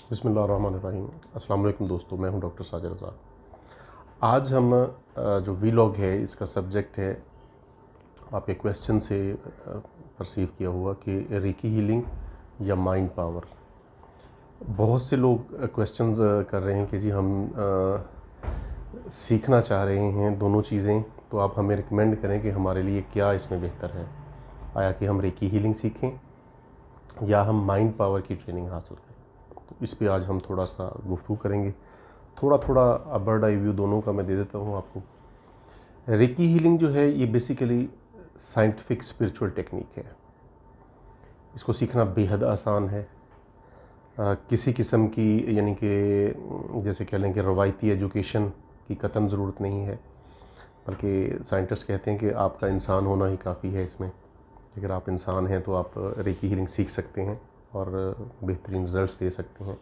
बिस्मिल्लाहिर्रहमानिर्रहीम। अस्सलाम वालेकुम दोस्तों, मैं हूं डॉक्टर साजिद रज़ा। आज हम जो वीलॉग है इसका सब्जेक्ट है, आपके क्वेश्चन से परसीव किया हुआ कि रेकी हीलिंग या माइंड पावर। बहुत से लोग क्वेश्चंस कर रहे हैं कि जी हम सीखना चाह रहे हैं दोनों चीज़ें, तो आप हमें रिकमेंड करें कि हमारे लिए क्या इसमें बेहतर है। आया कि हम रेकी हीलिंग सीखें या हम माइंड पावर की ट्रेनिंग हासिल करें। तो इस पे आज हम थोड़ा सा गुफ्तगू करेंगे। थोड़ा थोड़ा बर्ड आई व्यू दोनों का मैं दे देता हूँ आपको। रेकी हीलिंग जो है ये बेसिकली साइंटिफिक स्पिरिचुअल टेक्निक है। इसको सीखना बेहद आसान है। किसी किस्म की यानी कि जैसे कह लें कि रवायती एजुकेशन की कतन ज़रूरत नहीं है, बल्कि साइंटिस्ट कहते हैं कि आपका इंसान होना ही काफ़ी है इसमें। अगर आप इंसान हैं तो आप रेकी हीलिंग सीख सकते हैं और बेहतरीन रिज़ल्ट्स दे सकते हैं।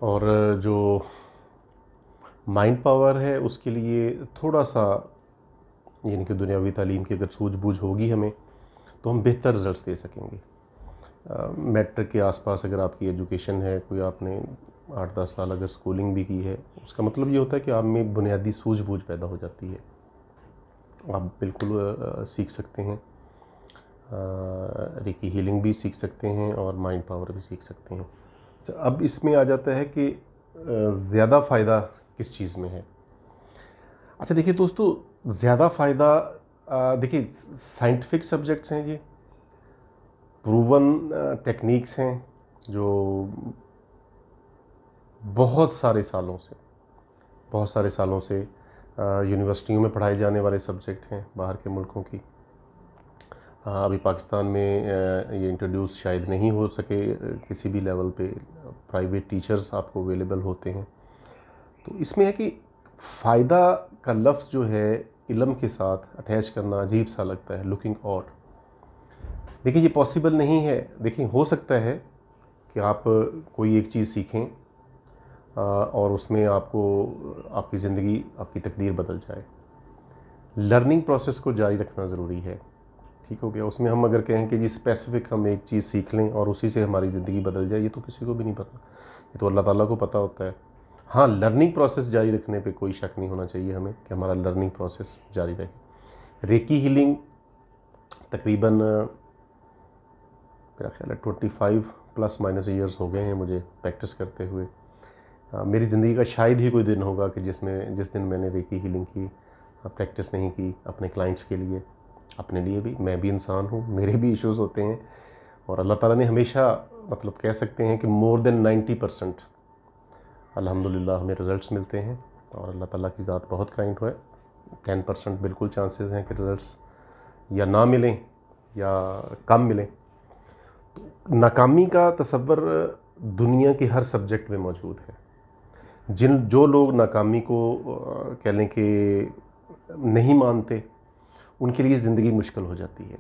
और जो माइंड पावर है उसके लिए थोड़ा सा यानी कि दुनियावी तालीम की अगर सूझबूझ होगी हमें, तो हम बेहतर रिज़ल्ट्स दे सकेंगे। मैट्रिक के आसपास अगर आपकी एजुकेशन है, कोई आपने 8-10 साल अगर स्कूलिंग भी की है, उसका मतलब ये होता है कि आप में बुनियादी सूझबूझ पैदा हो जाती है। आप बिल्कुल सीख सकते हैं, रेकी हीलिंग भी सीख सकते हैं और माइंड पावर भी सीख सकते हैं। तो अब इसमें आ जाता है कि ज़्यादा फ़ायदा किस चीज़ में है। अच्छा देखिए दोस्तों, ज़्यादा फ़ायदा देखिए साइंटिफिक सब्जेक्ट्स हैं, ये प्रूवन टेक्निक्स हैं जो बहुत सारे सालों से यूनिवर्सिटियों में पढ़ाए जाने वाले सब्जेक्ट हैं बाहर के मुल्कों की। अभी पाकिस्तान में ये इंट्रोड्यूस शायद नहीं हो सके किसी भी लेवल पे। प्राइवेट टीचर्स आपको अवेलेबल होते हैं। तो इसमें है कि फ़ायदा का लफ्ज़ जो है इल्म के साथ अटैच करना अजीब सा लगता है, लुकिंग ऑड। देखिए ये पॉसिबल नहीं है। देखिए हो सकता है कि आप कोई एक चीज़ सीखें और उसमें आपको आपकी ज़िंदगी, आपकी तकदीर बदल जाए। लर्निंग प्रोसेस को जारी रखना ज़रूरी है। ठीक हो गया। उसमें हम अगर कहें कि जी स्पेसिफ़िक हम एक चीज़ सीख लें और उसी से हमारी ज़िंदगी बदल जाए, ये तो किसी को भी नहीं पता। ये तो अल्लाह ताला को पता होता है। हाँ, लर्निंग प्रोसेस जारी रखने पे कोई शक नहीं होना चाहिए हमें कि हमारा लर्निंग प्रोसेस जारी रहे। रेकी हीलिंग तकरीबन मेरा ख्याल है 25 प्लस माइनस ईयर्स हो गए हैं मुझे प्रैक्टिस करते हुए। मेरी ज़िंदगी का शायद ही कोई दिन होगा कि जिस दिन मैंने रेकी हीलिंग की प्रैक्टिस नहीं की अपने क्लाइंट्स के लिए, अपने लिए भी। मैं भी इंसान हूँ, मेरे भी इश्यूज़ होते हैं और अल्लाह ताला ने हमेशा मतलब कह सकते हैं कि मोर देन 90% अल्हम्दुलिल्लाह हमें रिज़ल्ट्स मिलते हैं और अल्लाह ताला की ज़ात बहुत काइंड है। 10% बिल्कुल चांसेस हैं कि रिज़ल्ट्स या ना मिलें या कम मिलें। तो नाकामी का तसव्वुर दुनिया के हर सब्जेक्ट में मौजूद है। जो लोग नाकामी को कह लें कि नहीं मानते, उनके लिए ज़िंदगी मुश्किल हो जाती है।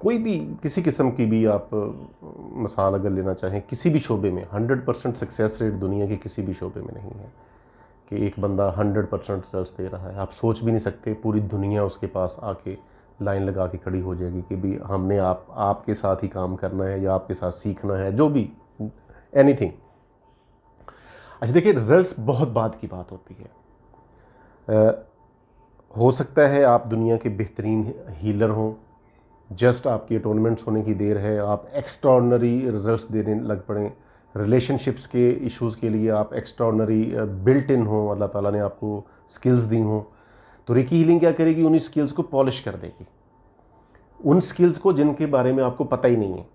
कोई भी किसी किस्म की भी आप मिसाल अगर लेना चाहें, किसी भी शोबे में 100% सक्सेस रेट दुनिया के किसी भी शोबे में नहीं है कि एक बंदा 100% रिजल्ट्स दे रहा है। आप सोच भी नहीं सकते पूरी दुनिया उसके पास आके लाइन लगा के खड़ी हो जाएगी कि भी हमने आपके साथ ही काम करना है या आपके साथ सीखना है, जो भी एनीथिंग। अच्छा देखिए, रिजल्ट्स बहुत बाद की बात होती है। हो सकता है आप दुनिया के बेहतरीन हीलर हों, जस्ट आपकी अटोनमेंट्स होने की देर है, आप एक्स्ट्राऑर्डिनरी रिजल्ट्स देने लग पड़ें। रिलेशनशिप्स के इश्यूज़ के लिए आप एक्स्ट्राऑर्डिनरी बिल्ट इन हो, अल्लाह ताला ने आपको स्किल्स दी हों, तो रेकी हीलिंग क्या करेगी, उन स्किल्स को पॉलिश कर देगी, उन स्किल्स को जिनके बारे में आपको पता ही नहीं है।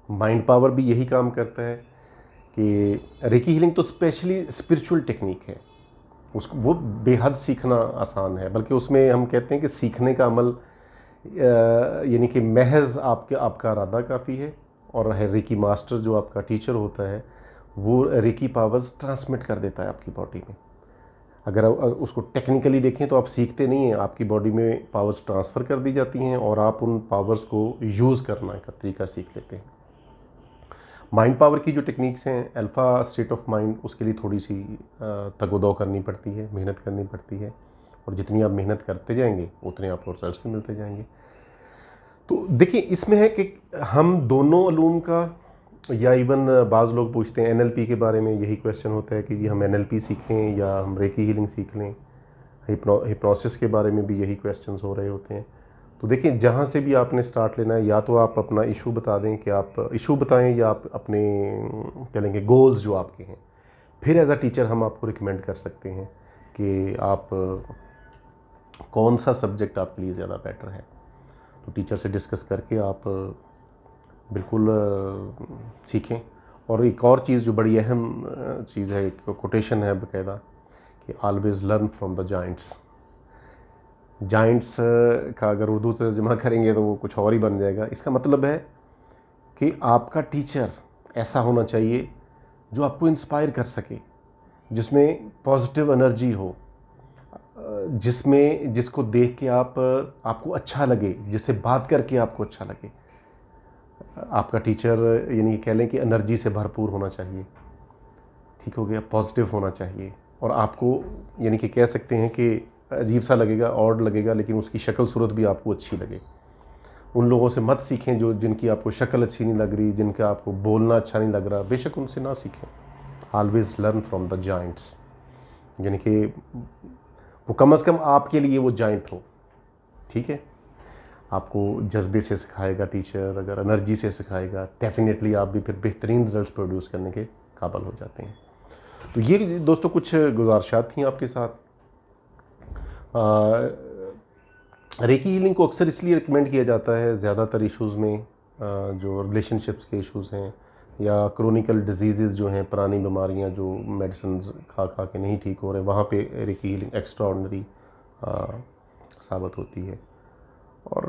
माइंड पावर भी यही काम करता है कि रेकी हीलिंग तो स्पेशली स्पिरिचुअल टेक्निक है, उसको वो बेहद सीखना आसान है। बल्कि उसमें हम कहते हैं कि सीखने का अमल यानी कि महज आपका इरादा काफ़ी है और है रेकी मास्टर जो आपका टीचर होता है वो रेकी पावर्स ट्रांसमिट कर देता है आपकी बॉडी में। अगर उसको टेक्निकली देखें तो आप सीखते नहीं हैं, आपकी बॉडी में पावर्स ट्रांसफ़र कर दी जाती हैं और आप उन पावर्स को यूज़ करना का तरीका सीख लेते हैं। माइंड पावर की जो टेक्निक्स हैं, अल्फ़ा स्टेट ऑफ माइंड, उसके लिए थोड़ी सी तगोदो करनी पड़ती है, मेहनत करनी पड़ती है और जितनी आप मेहनत करते जाएंगे उतने आपको रिजल्ट्स भी मिलते जाएंगे। तो देखिए इसमें है कि हम दोनों अलूम का या इवन बाज़ लोग पूछते हैं एनएलपी के बारे में, यही क्वेश्चन होता है कि जी हम एनएलपी सीखें या हम रेकी हीलिंग सीख लें। हिप्नोसिस के बारे में भी यही क्वेश्चंस हो रहे होते हैं। तो देखिए, जहाँ से भी आपने स्टार्ट लेना है, या तो आप अपना इशू बता दें कि आप इशू बताएं, या आप अपने क्या लेंगे गोल्स जो आपके हैं, फिर एज अ टीचर हम आपको रिकमेंड कर सकते हैं कि आप कौन सा सब्जेक्ट आपके लिए ज़्यादा बेटर है। तो टीचर से डिस्कस करके आप बिल्कुल सीखें। और एक और चीज़ जो बड़ी अहम चीज़ है, एक कोटेशन है बाकायदा कि always learn from the Giants. Giants का अगर उर्दू तर्जुमा करेंगे तो वो कुछ और ही बन जाएगा। इसका मतलब है कि आपका टीचर ऐसा होना चाहिए जो आपको इंस्पायर कर सके, जिसमें पॉजिटिव एनर्जी हो, जिसको देख के आपको अच्छा लगे, जिससे बात करके आपको अच्छा लगे। आपका टीचर यानी कह लें कि एनर्जी से भरपूर होना चाहिए, ठीक हो गया, पॉजिटिव होना चाहिए। और आपको यानी कि कह सकते हैं कि अजीब सा लगेगा, ऑड लगेगा, लेकिन उसकी शक्ल सूरत भी आपको अच्छी लगे। उन लोगों से मत सीखें जिनकी आपको शक्ल अच्छी नहीं लग रही, जिनका आपको बोलना अच्छा नहीं लग रहा, बेशक उनसे ना सीखें। Always learn from the Giants, यानी कि वो कम अज़ कम आपके लिए वो जाइंट हो, ठीक है। आपको जज्बे से सिखाएगा टीचर, अगर एनर्जी से सिखाएगा, डेफिनेटली आप भी फिर बेहतरीन रिजल्ट्स प्रोड्यूस करने के काबिल हो जाते हैं। तो ये दोस्तों कुछ गुजारिशात थी आपके साथ। रेकी हीलिंग को अक्सर इसलिए रिकमेंड किया जाता है ज़्यादातर इश्यूज़ में, जो रिलेशनशिप्स के इश्यूज़ हैं या क्रोनिकल डिजीज़ जो हैं, पुरानी बीमारियां जो मेडिसिन खा खा के नहीं ठीक हो रहे, वहाँ पे रेकी हीलिंग एक्स्ट्रा ऑर्डिनरी साबित होती है। और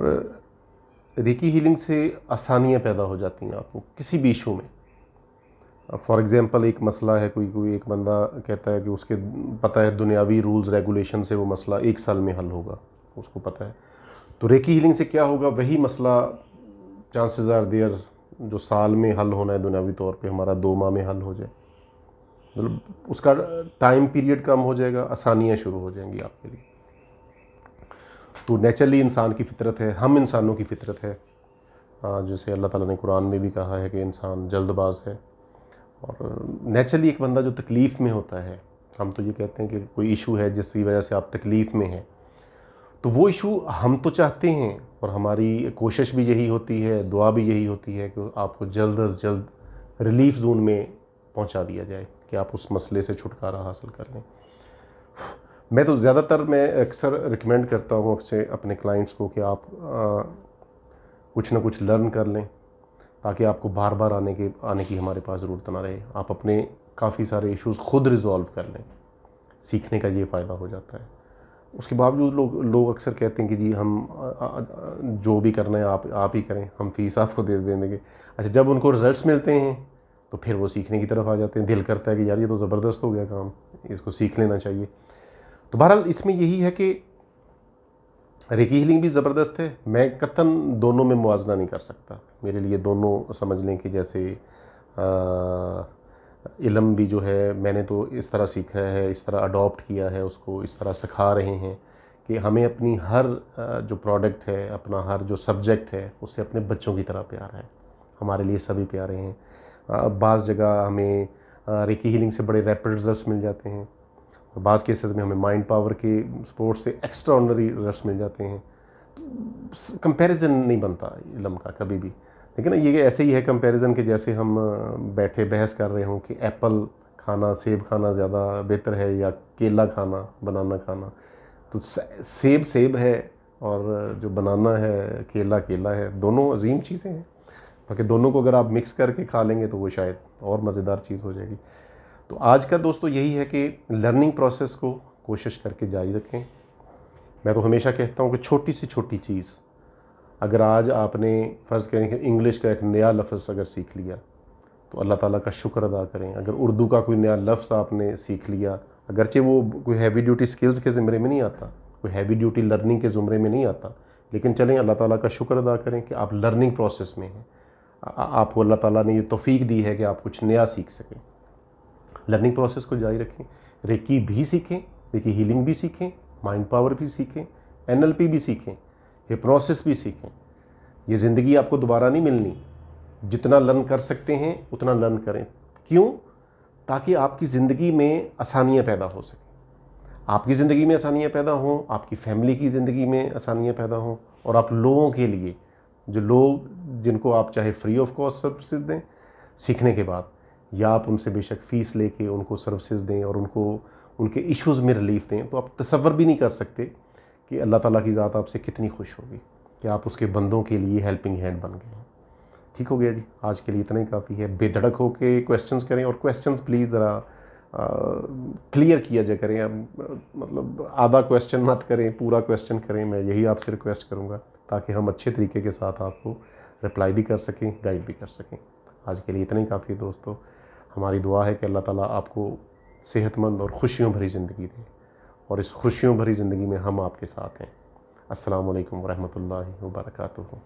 रेकी हीलिंग से आसानियाँ पैदा हो जाती हैं आपको किसी भी इशू में। फॉर एग्ज़ाम्पल, एक मसला है, कोई एक बंदा कहता है कि उसके पता है दुनियावी रूल्स रेगुलेशन से वो मसला 1 साल में हल होगा, उसको पता है। तो रेकी हीलिंग से क्या होगा, वही मसला चांसेस आर देयर जो साल में हल होना है दुनियावी तौर पे, हमारा 2 माह में हल हो जाए। मतलब उसका टाइम पीरियड कम हो जाएगा, आसानियाँ शुरू हो जाएंगी आपके लिए। तो नेचुरली इंसान की फितरत है, हम इंसानों की फितरत है, जैसे अल्लाह ताला ने कुरान में भी कहा है कि इंसान जल्दबाज है। और नेचुरली एक बंदा जो तकलीफ़ में होता है, हम तो ये कहते हैं कि कोई इशू है जिसकी वजह से आप तकलीफ़ में हैं, तो वो इशू हम तो चाहते हैं और हमारी कोशिश भी यही होती है, दुआ भी यही होती है कि आपको जल्द अज जल्द रिलीफ जोन में पहुंचा दिया जाए, कि आप उस मसले से छुटकारा हासिल कर लें। मैं अक्सर रिकमेंड करता हूँ अक्सर अपने क्लाइंट्स को कि आप कुछ ना कुछ लर्न कर लें, ताकि आपको बार बार आने की हमारे पास ज़रूरत ना रहे। आप अपने काफ़ी सारे इश्यूज़ खुद रिज़ॉल्व कर लें, सीखने का ये फ़ायदा हो जाता है। उसके बावजूद लोग अक्सर कहते हैं कि जी हम जो भी करना है आप ही करें, हम फ़ीस आपको दे देंगे। अच्छा, जब उनको रिज़ल्ट्स मिलते हैं तो फिर वो सीखने की तरफ आ जाते हैं। दिल करता है कि यार ये तो ज़बरदस्त हो गया काम, इसको सीख लेना चाहिए। तो बहरहाल इसमें यही है कि रेकी हीलिंग भी ज़बरदस्त है, मैं कतन दोनों में मुआवजा नहीं कर सकता। मेरे लिए दोनों समझ लें कि जैसे इल्म भी जो है मैंने तो इस तरह सीखा है, इस तरह अडॉप्ट किया है, उसको इस तरह सिखा रहे हैं कि हमें अपनी हर जो प्रोडक्ट है, अपना हर जो सब्जेक्ट है, उससे अपने बच्चों की तरह प्यार है। हमारे लिए सभी प्यारे हैं। बाज़ जगह हमें रेकी हीलिंग से बड़े रैपिड रिजल्ट्स मिल जाते हैं, और बाज़ केसेस में हमें माइंड पावर के सपोर्ट से एक्स्ट्रा ऑर्डिनरी रिजल्ट्स मिल जाते हैं। तो कंपैरिजन नहीं बनता इल्म का कभी भी। लेकिन ये ऐसे ही है कंपैरिजन के, जैसे हम बैठे बहस कर रहे हों कि एप्पल खाना, सेब खाना ज़्यादा बेहतर है या केला खाना, बनाना खाना। तो सेब है और जो बनाना है, केला केला है, दोनों अजीम चीज़ें हैं। बाकी दोनों को अगर आप मिक्स करके खा लेंगे तो वो शायद और मज़ेदार चीज़ हो जाएगी। तो आज का दोस्तों यही है कि लर्निंग प्रोसेस को कोशिश करके जारी रखें। मैं तो हमेशा कहता हूँ कि छोटी से छोटी चीज़, अगर आज आपने फ़र्ज़ करें कि इंग्लिश का एक नया लफ्ज़ अगर सीख लिया तो अल्लाह ताला का शुक्र अदा करें। अगर उर्दू का कोई नया लफ्ज़ आपने सीख लिया, अगरचे वो कोई हैवी ड्यूटी स्किल्स के ज़िम्रे में नहीं आता, कोई हैवी ड्यूटी लर्निंग के ज़ुमरे में नहीं आता, लेकिन चलें अल्लाह ताला का शुक्र अदा करें कि आप लर्निंग प्रोसेस में हैं। आपको अल्लाह ताला ने ये तौफ़ीक दी है कि आप कुछ नया सीख सकें। लर्निंग प्रोसेस को जारी रखें, रेकी भी सीखें, रेकी हीलिंग भी सीखें, माइंड पावर भी सीखें, एनएलपी भी सीखें, हिप्नोसिस भी सीखें। ये ज़िंदगी आपको दोबारा नहीं मिलनी, जितना लर्न कर सकते हैं उतना लर्न करें। क्यों? ताकि आपकी ज़िंदगी में आसानियाँ पैदा हो सकें, आपकी ज़िंदगी में आसानियाँ पैदा हों, आपकी फैमिली की ज़िंदगी में आसानियाँ पैदा हों, और आप लोगों के लिए, जो लोग जिनको आप चाहे फ्री ऑफ कॉस्ट सर्विसेज दें सीखने के बाद, या आप उनसे बेशक फ़ीस लेके उनको सर्विसेज दें और उनको उनके इश्यूज़ में रिलीफ दें, तो आप तसव्वुर भी नहीं कर सकते कि अल्लाह ताला की ज़ात आपसे कितनी खुश होगी कि आप उसके बंदों के लिए हेल्पिंग हैंड बन गए हैं। ठीक हो गया जी, आज के लिए इतना ही काफ़ी है। बेधड़क होके क्वेश्चंस करें, और क्वेश्चंस प्लीज़ ज़रा क्लियर किया जाए करें। अब मतलब आधा क्वेश्चन मत करें, पूरा क्वेश्चन करें। मैं यही आपसे रिक्वेस्ट करूँगा, ताकि हम अच्छे तरीके के साथ आपको रिप्लाई भी कर सकें, गाइड भी कर सकें। आज के लिए इतना ही काफ़ी है दोस्तों। हमारी दुआ है कि अल्लाह ताला आपको सेहतमंद और खुशियों भरी ज़िंदगी दे, और इस खुशियों भरी ज़िंदगी में हम आपके साथ हैं। अस्सलामु अलैकुम वरहमतुल्लाहि वबरकातुहू।